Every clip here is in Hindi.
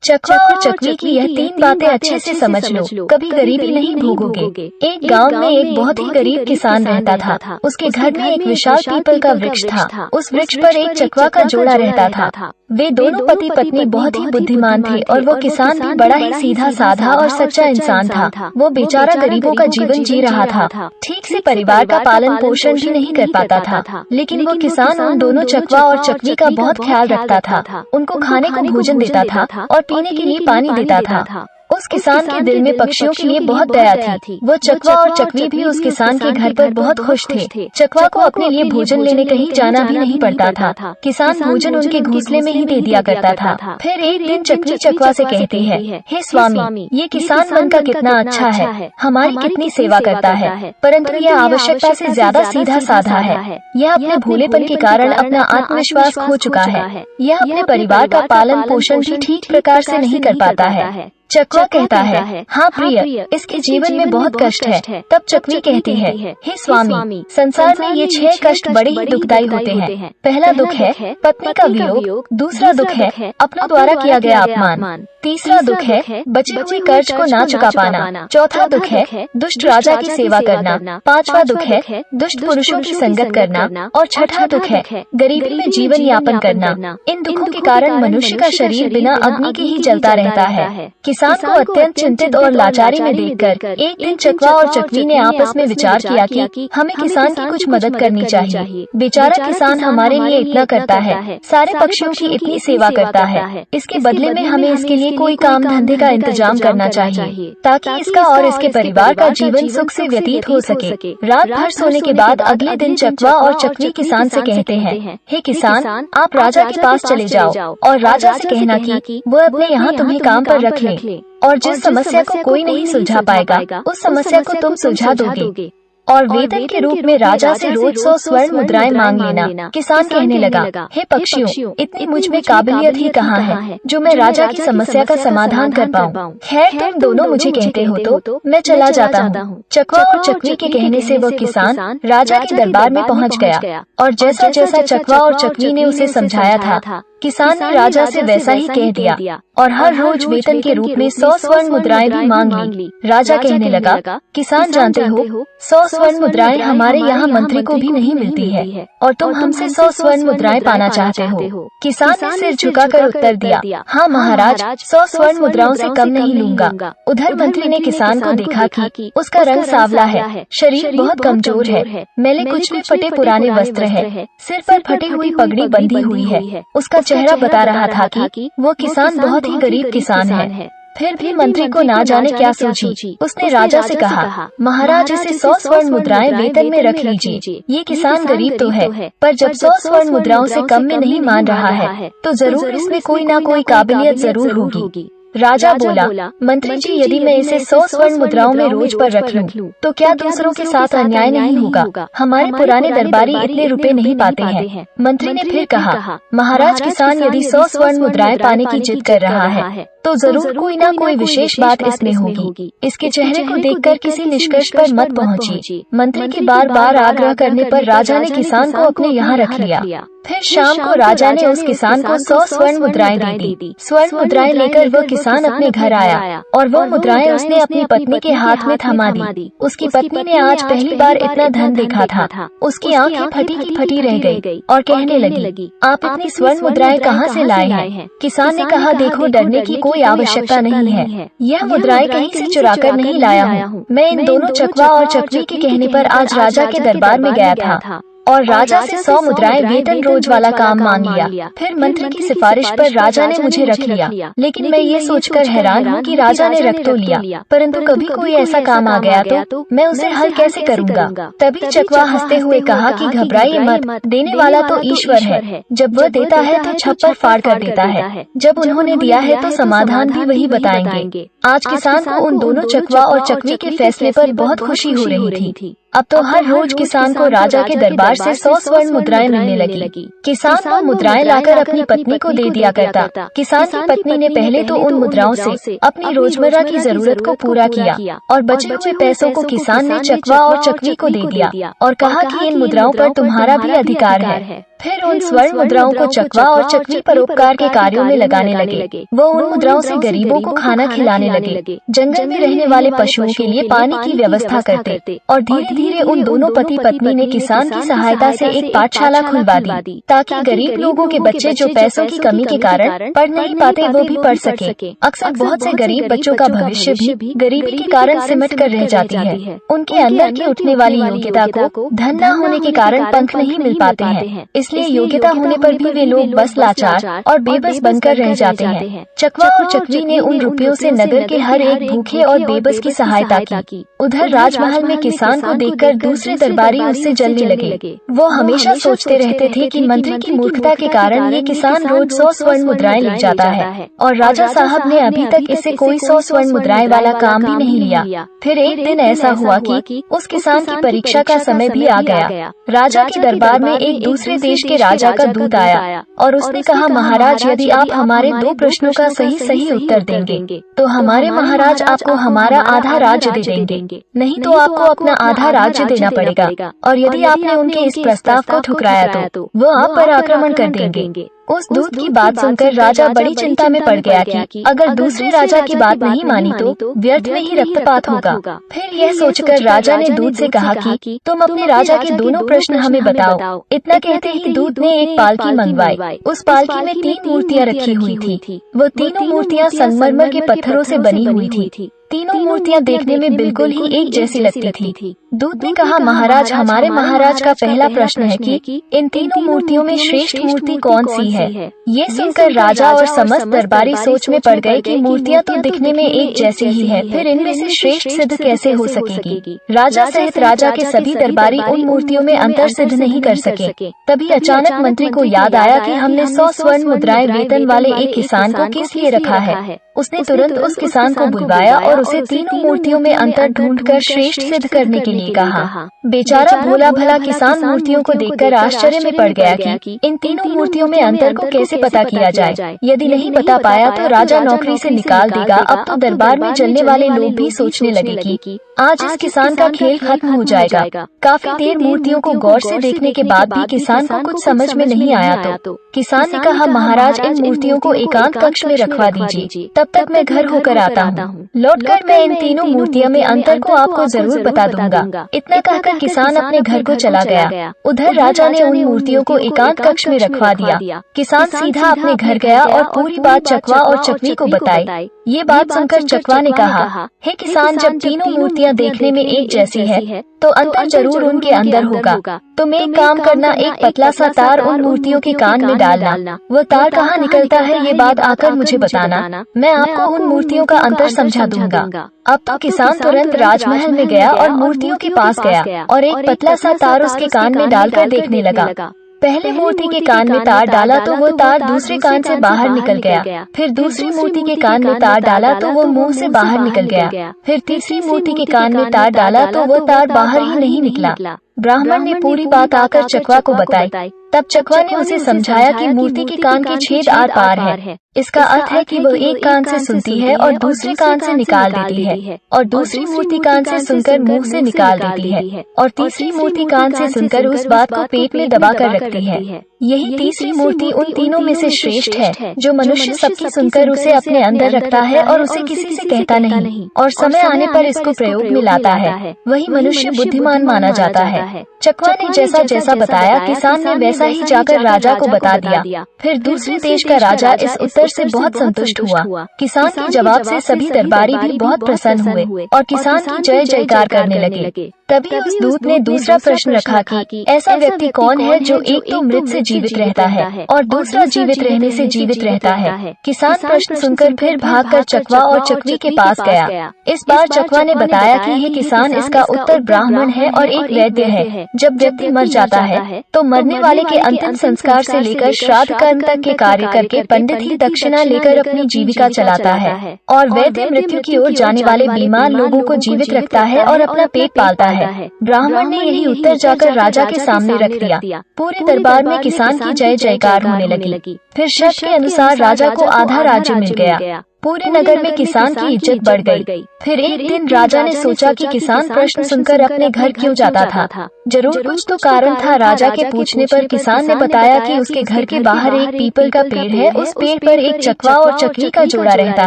चकवा और चकवी की यह 3 बातें अच्छे से समझ लो। कभी गरीबी नहीं भोगोगे। एक गांव में एक बहुत ही गरीब किसान रहता था। उसके घर में एक विशाल पीपल का वृक्ष था। उस वृक्ष पर एक चकवा का जोड़ा रहता था। वे दोनों पति पत्नी बहुत ही बुद्धिमान थे और वो किसान भी बड़ा ही सीधा साधा और सच्चा इंसान था। वो बेचारा गरीबों का जीवन जी रहा था। ठीक से परिवार का पालन पोषण भी नहीं कर पाता था, लेकिन वो किसान उन दोनों चकवा और चकवी का बहुत ख्याल रखता था। उनको खाने को भोजन देता था और पीने के लिए पानी देता था। उस किसान के दिल में पक्षियों के लिए बहुत दया थी। वो चकवा और चकवी भी उस किसान के घर पर बहुत खुश थे। चकवा को अपने लिए भोजन लेने कहीं जाना भी नहीं पड़ता था। किसान भोजन उनके घोंसले में ही दे दिया करता था। फिर एक दिन चकवी चकवा से कहती है, हे स्वामी, ये किसान मन का कितना अच्छा है, हमारी कितनी सेवा करता है, परंतु यह आवश्यकता से ज्यादा सीधा साधा है। यह अपने भोलेपन के कारण अपना आत्मविश्वास खो चुका है। यह अपने परिवार का पालन पोषण भी ठीक प्रकार से नहीं कर पाता है। चकवा कहता है, हाँ प्रिय, इसके जीवन में बहुत कष्ट है। तब चकवी कहती है, हे स्वामी, संसार में ये 6 कष्ट बड़े ही दुखदायी होते हैं। पहला दुख है पत्नी का वियोग, दूसरा दुख है अपनों द्वारा किया गया अपमान, तीसरा दुख है बचे हुए कर्ज को ना चुका पाना, चौथा दुख है दुष्ट राजा की सेवा करना, पांचवा दुख है दुष्ट पुरुषों की संगत करना और छठा दुख है गरीबी में जीवन यापन करना। इन दुखों के कारण मनुष्य का शरीर बिना अग्नि के ही जलता रहता है। किसान को अत्यंत चिंतित और लाचारी में देखकर एक दिन चकवा और चकवी ने आपस में विचार किया कि हमें किसान की कुछ मदद करनी चाहिए। बेचारा किसान हमारे लिए इतना करता है, सारे पक्षियों की इतनी सेवा करता है, इसके बदले में हमें इसके लिए कोई काम धंधे का इंतजाम करना चाहिए ताकि इसका और इसके परिवार का जीवन सुख से व्यतीत हो सके। रात भर सोने के बाद अगले दिन चकवा और चकवी किसान से कहते हैं, हे किसान, आप राजा के पास चले जाओ और राजा से कहना कि वो अपने यहाँ तुम्हें काम पर रख ले और जिस समस्या को कोई नहीं सुलझा पाएगा उस समस्या को तुम सुलझा दोगे और वेतन के रूप में राजा से रोज 100 स्वर्ण मुद्राएं मांग लेना। किसान कहने लगा, हे पक्षियों, इतनी मुझ में काबिलियत ही कहाँ है जो मैं राजा की समस्या का समाधान कर पाऊँ। खैर, तुम दोनों मुझे कहते हो तो मैं चला जाता हूँ। चकवा और चकवी के कहने से वह किसान राजा के दरबार में पहुँच गया और जैसा जैसा चकवा और चकवी ने उसे समझाया था, किसान ने राजा से वैसा ही कह दिया और हर रोज वेतन के रूप में 100 स्वर्ण मुद्राएं भी मांग ली। राजा कहने लगा, किसान जानते हो, 100 स्वर्ण मुद्राएं हमारे यहाँ मंत्री को भी नहीं मिलती है और तुम हमसे 100 स्वर्ण मुद्राएं पाना चाहते हो। किसान ने सिर झुकाकर उत्तर दिया, हाँ महाराज, 100 स्वर्ण मुद्राओं से कम नहीं लूंगा। उधर मंत्री ने किसान को देखा कि उसका रंग सांवला है, शरीर बहुत कमजोर है, मैले कुछ भी फटे पुराने वस्त्र है, सिर पर फटी हुई पगड़ी बंधी हुई है। उसका चेहरा बता रहा था कि वो किसान बहुत ही गरीब किसान है। फिर भी मंत्री को ना जाने क्या सूझी। उसने राजा से कहा, महाराज, इसे 100 स्वर्ण मुद्राएं वेतन में रख लीजिए। ये किसान गरीब तो है, पर जब 100 स्वर्ण मुद्राओं से कम में नहीं मान रहा है तो जरूर इसमें कोई ना कोई काबिलियत जरूर होगी। राजा बोला, मंत्री जी, यदि मैं इसे 100 स्वर्ण मुद्राओं में रोज पर रख लूं, तो क्या दूसरों के साथ अन्याय नहीं होगा? हमारे पुराने दरबारी इतने रुपए नहीं पाते हैं। मंत्री ने फिर कहा, महाराज, किसान यदि 100 स्वर्ण मुद्राएं पाने की जिद कर रहा है तो जरूर कोई ना कोई विशेष बात इसमें होगी। इसके चेहरे को देखकर किसी निष्कर्ष पर मत पहुंची। मंत्री के बार बार आग्रह करने पर राजा ने किसान को अपने यहाँ रख लिया। फिर शाम को राजा ने उस किसान को 100 स्वर्ण मुद्राएं दे दी। स्वर्ण मुद्राएं लेकर वह किसान अपने घर आया और वो मुद्राएं उसने अपनी पत्नी के हाथ में थमा दी। उसकी पत्नी ने आज पहली बार इतना धन देखा था। उसकी आंखें फटी की फटी रह गई और कहने लगी, आप इतनी स्वर्ण मुद्राएं कहाँ से लाए हैं? किसान ने कहा, देखो, डरने की कोई आवश्यकता नहीं है। यह मुद्राएं कहीं से चुराकर नहीं लाया हूँ। मैं इन दोनों चकवा और चकवी के कहने पर आज राजा के दरबार में गया था और राजा से 100 मुद्राएं वेतन रोज वाला काम मांग लिया। फिर मंत्री की सिफारिश पर राजा ने मुझे रख लिया, लेकिन मैं ये सोचकर हैरान हूँ कि राजा ने रख तो लिया, परंतु कभी कोई ऐसा काम आ गया तो मैं उसे हल कैसे करूँगा? तभी चकवा हंसते हुए कहा कि घबराइए मत, देने वाला तो ईश्वर है। जब वह देता है तो छप्पर फाड़ कर देता है। जब उन्होंने दिया है तो समाधान भी वही बताएंगे। आज किसान को उन दोनों चकवा और चकवी के फैसले पर बहुत खुशी हो रही थी। अब तो हर रोज किसान को राजा के दरबार से 100 स्वर्ण मुद्राएं मिलने लगी। किसान वो मुद्राएं लाकर अपनी पत्नी को दे दिया करता। किसान की पत्नी ने पहले तो उन मुद्राओं से अपनी रोजमर्रा की जरूरत को पूरा किया और बचे हुए पैसों को किसान ने चकवा और चकवी को दे दिया और कहा कि इन मुद्राओं पर तुम्हारा भी अधिकार है। फिर उन स्वर्ण मुद्राओं को चकवा और चकवी परोपकार के कार्यों में लगाने लगे। वो उन मुद्राओं से गरीबों को खाना खिलाने लगे, जंगल में रहने वाले पशुओं के लिए पानी की व्यवस्था करते और धीरे धीरे उन दोनों पति पत्नी ने किसान की सहायता से एक पाठशाला खुलवा दी ताकि गरीब लोगों के बच्चे जो पैसों की कमी के कारण पढ़ नहीं पाते वो भी पढ़ सके। अक्सर बहुत से गरीब बच्चों का भविष्य भी गरीबी के कारण सिमट कर रह जाती है। उनके अंदर की उठने वाली योग्यता को धन न होने के कारण पंख नहीं मिल पाते हैं, इसलिए योग्यता होने पर भी वे लोग बस लाचार और बेबस बनकर रह जाते हैं। चकवा और चकवी ने उन रुपयों से नगर के हर एक भूखे और बेबस की सहायता की। उधर राजमहल में किसान को देखकर दूसरे दरबारी उससे जलने लगे। वो हमेशा सोचते रहते थे कि मंत्री की मूर्खता के कारण ये किसान रोज 100 स्वर्ण मुद्राएं ले जाता है और राजा साहब ने अभी तक इससे कोई 100 स्वर्ण मुद्राएं वाला काम भी नहीं लिया। फिर एक दिन ऐसा हुआ कि उस किसान की परीक्षा का समय भी आ गया। राजा के दरबार में एक दूसरे देश के राजा का दूत आया और उसने कहा, महाराज, यदि आप हमारे 2 प्रश्नों का सही उत्तर देंगे तो हमारे महाराज आपको हमारा आधा राज्य दे देंगे, नहीं तो आपको अपना आधा राज्य देना पड़ेगा। और यदि आपने उनके इस प्रस्ताव को ठुकराया तो वो आप पर आक्रमण कर देंगे। उस दूत की बात सुनकर राजा बड़ी चिंता में पड़ गया कि अगर दूसरे राजा की बात नहीं मानी तो व्यर्थ में ही रक्तपात होगा। फिर यह सोचकर राजा ने दूत से कहा कि तुम अपने राजा के दोनों प्रश्न हमें बताओ। इतना कहते ही दूत ने एक पालकी मंगवाई। उस पालकी में 3 मूर्तियाँ रखी हुई थी। वो तीनों मूर्तियाँ संगमरमर के पत्थरों से बनी हुई थी। तीनों मूर्तियाँ देखने में बिल्कुल ही एक जैसी लगती थी। दूत ने कहा, महाराज, हमारे महाराज का पहला प्रश्न है कि इन तीनों मूर्तियों में श्रेष्ठ मूर्ति कौन सी है। ये सुनकर राजा और समस्त दरबारी सोच में पड़ गए कि मूर्तियाँ तो दिखने में एक जैसी ही है, फिर इनमें से श्रेष्ठ सिद्ध कैसे हो सकेगी। राजा सहित राजा के सभी दरबारी उन मूर्तियों में अंतर सिद्ध नहीं कर सके। तभी अचानक मंत्री को याद आया कि हमने 100 स्वर्ण मुद्राएं वेतन वाले एक किसान को किस लिए रखा है। उसने तुरंत उस किसान को बुलवाया और उसे तीनों मूर्तियों में अंतर ढूंढकर श्रेष्ठ सिद्ध करने के लिए कहा। बेचारा भोला भला किसान मूर्तियों को देखकर आश्चर्य में पड़ गया कि इन तीनों मूर्तियों में अंतर को कैसे पता किया जाए। यदि नहीं बता पाया तो राजा नौकरी से निकाल देगा। अब तो दरबार में चलने वाले लोग भी सोचने लगे कि आज इस किसान का खेल खत्म हो जाएगा। काफी देर मूर्तियों को गौर से देखने के बाद भी किसान को कुछ समझ में नहीं आया तो किसान ने कहा, महाराज, इन मूर्तियों को एकांत कक्ष में रखवा दीजिए, तब तक मैं घर होकर आता हूँ। लौटकर मैं इन तीनों मूर्तियों में अंतर को आपको जरूर बता दूंगा। इतना कहकर किसान अपने घर को चला गया। उधर राजा ने उन मूर्तियों को एकांत कक्ष में रखवा दिया। किसान सीधा अपने घर गया और पूरी बात चकवा और चकवी को बताई। ये बात सुनकर चकवा ने कहा, हे किसान, जब तीनों मूर्तियाँ देखने में एक जैसी है तो अंतर जरूर उनके अंदर होगा। तुम एक काम करना, एक पतला सा तार उन मूर्तियों के कान में डालना। वो तार कहाँ निकलता है ये बात आकर मुझे बताना, मैं आपको उन मूर्तियों का अंतर समझा दूंगा। अब तो किसान तुरंत राजमहल में गया और मूर्तियों के पास गया और एक पतला सा तार उसके कान में डालकर देखने लगा। पहले मूर्ति के कान में तार डाला तो वो तार दूसरे कान से बाहर निकल गया। फिर दूसरी मूर्ति के कान में तार डाला तो वो मुंह से बाहर निकल गया। फिर तीसरी मूर्ति के कान में तार डाला तो वो तार बाहर ही नहीं निकला। ब्राह्मण ने पूरी बात आकर चकवा को बताई। तब चकवा ने उसे समझाया कि मूर्ति के कान के छेद आर पार है। इसका अर्थ है कि वो एक कान से सुनती है और दूसरे कान से निकाल देती है, और दूसरी मूर्ति कान से सुनकर मुंह से निकाल देती है, और तीसरी मूर्ति कान से सुनकर उस बात को पेट में दबा कर रखती है। यही तीसरी मूर्ति उन तीनों में से श्रेष्ठ है, जो मनुष्य सबकी सुनकर उसे अपने अंदर रखता है और उसे किसी से कहता नहीं, और समय आने पर इसको प्रयोग में लाता है। वही मनुष्य बुद्धिमान माना जाता है। चकवा ने जैसा जैसा बताया, किसान ने वैसा ही जाकर राजा को बता दिया। फिर दूसरे देश का राजा इस उत्तर से बहुत संतुष्ट हुआ। किसान के जवाब से सभी दरबारी भी बहुत प्रसन्न हुए और किसान की जय जयकार करने लगे। तभी उस दूत ने दूसरा प्रश्न रखा कि ऐसा व्यक्ति कौन है जो एक तो मृत से जीवित रहता है और दूसरा जीवित रहने से जीवित रहता है। किसान प्रश्न सुनकर फिर भागकर चकवा और चकवी के पास गया। इस बार चकवा ने बताया कि हे किसान, इसका उत्तर ब्राह्मण है और एक वैद्य है। जब व्यक्ति मर जाता है तो मरने वाले के अंतिम संस्कार से लेकर श्राद्ध कर्म तक के कार्य करके पंडित ही दक्षिणा लेकर अपनी जीविका चलाता है, और वैद्य मृत्यु की ओर जाने वाले बीमार लोगों को जीवित रखता है और अपना पेट पालता है। ब्राह्मण ने यही उत्तर जाकर राजा के सामने रख दिया। पूरे दरबार में किसान की जय जयकार होने लगी। फिर शर्त के अनुसार राजा को आधा राज्य मिल गया। पूरे नगर में किसान की इज्जत बढ़ गई। फिर एक दिन राजा ने सोचा कि किसान प्रश्न सुनकर अपने घर क्यों जाता था। जरूर कुछ तो कारण था। राजा के पूछने पर किसान ने बताया कि उसके घर के बाहर एक पीपल का पेड़ है। उस पेड़ पर एक चकवा और चकवी का जोड़ा रहता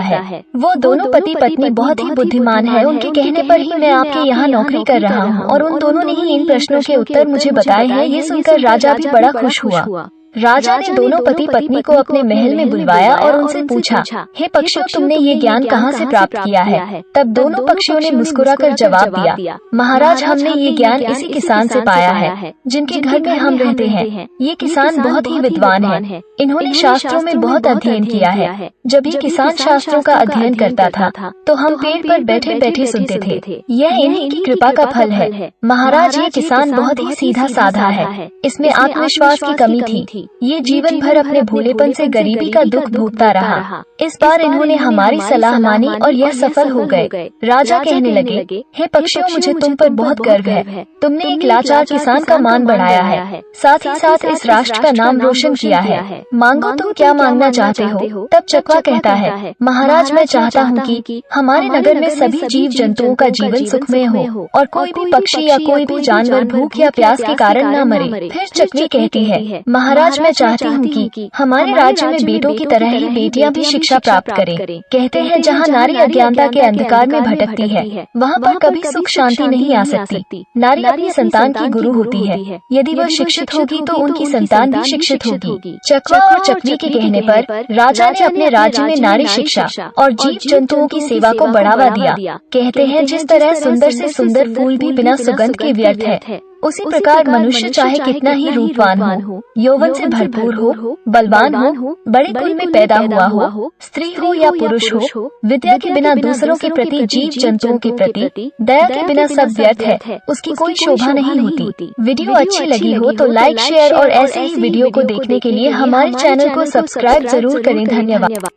है। वो दोनों पति पत्नी बहुत ही बुद्धिमान है। उनके कहने पर ही मैं आपके यहाँ नौकरी कर रहा हूँ और उन दोनों ने ही इन प्रश्नों के उत्तर मुझे बताए हैं। ये सुनकर राजा भी बड़ा खुश हुआ। राजा ने दोनों पति पत्नी को अपने महल में बुलवाया और उनसे पूछा, हे पक्षियों, तुमने ये ज्ञान कहाँ से प्राप्त किया है? तब दोनों पक्षियों ने मुस्कुराकर जवाब दिया, महाराज, हमने ये ज्ञान इसी किसान से पाया है जिनके घर में हम रहते हैं। ये किसान बहुत ही विद्वान है। इन्होंने शास्त्रों में बहुत अध्ययन किया है। जब ये किसान शास्त्रों का अध्ययन करता था तो हम पेड़ पर बैठे बैठे सुनते थे। यह इन्हीं की कृपा का फल है। महाराज, ये किसान बहुत ही सीधा साधा है। इसमें आत्मविश्वास की कमी थी। ये जीवन भर अपने भोलेपन से गरीबी का दुख भोगता रहा। इस बार इन्होंने हमारी सलाह मानी और यह सफल हो गए। राजा कहने लगे, हे पक्षियों, मुझे तुम पर बहुत गर्व है। तुमने एक लाचार किसान का मान बढ़ाया है, साथ ही साथ इस राष्ट्र का नाम रोशन किया है। मांगो, तुम क्या मांगना चाहते हो? तब चकवा कहता है, महाराज, मैं चाहता हूँ कि हमारे नगर में सभी जीव जंतुओं का जीवन सुखमय हो और कोई भी पक्षी या कोई भी जानवर भूख या प्यास के कारण न मरे। फिर चकवी कहती है, महाराज, मैं चाहती हूँ कि हमारे राज्य में बेटों की तरह ही बेटियां भी शिक्षा प्राप्त करें। कहते हैं, जहाँ नारी अज्ञानता के अंधकार में भटकती है वहाँ पर कभी सुख शांति नहीं आ सकती। नारी अपनी संतान की गुरु होती है। यदि वह शिक्षित होगी तो उनकी संतान भी शिक्षित होगी। चकवा और चकवी के कहने पर राजा ने अपने राज्य में नारी शिक्षा और जीव जंतुओं की सेवा को बढ़ावा दिया। कहते हैं, जिस तरह सुंदर से सुंदर फूल भी बिना सुगंध के व्यर्थ है, उसी प्रकार मनुष्य चाहे कितना ही रूपवान हो, यौवन से भरपूर हो, बलवान हो, बड़े कुल में पैदा हुआ हो, स्त्री हो या पुरुष हो, विद्या के बिना दूसरों के प्रति, जीव जंतुओं के प्रति दया के बिना सब व्यर्थ है, उसकी कोई शोभा नहीं होती। वीडियो अच्छी लगी हो तो लाइक, शेयर और ऐसे ही वीडियो को देखने के लिए हमारे चैनल को सब्सक्राइब जरूर करें। धन्यवाद।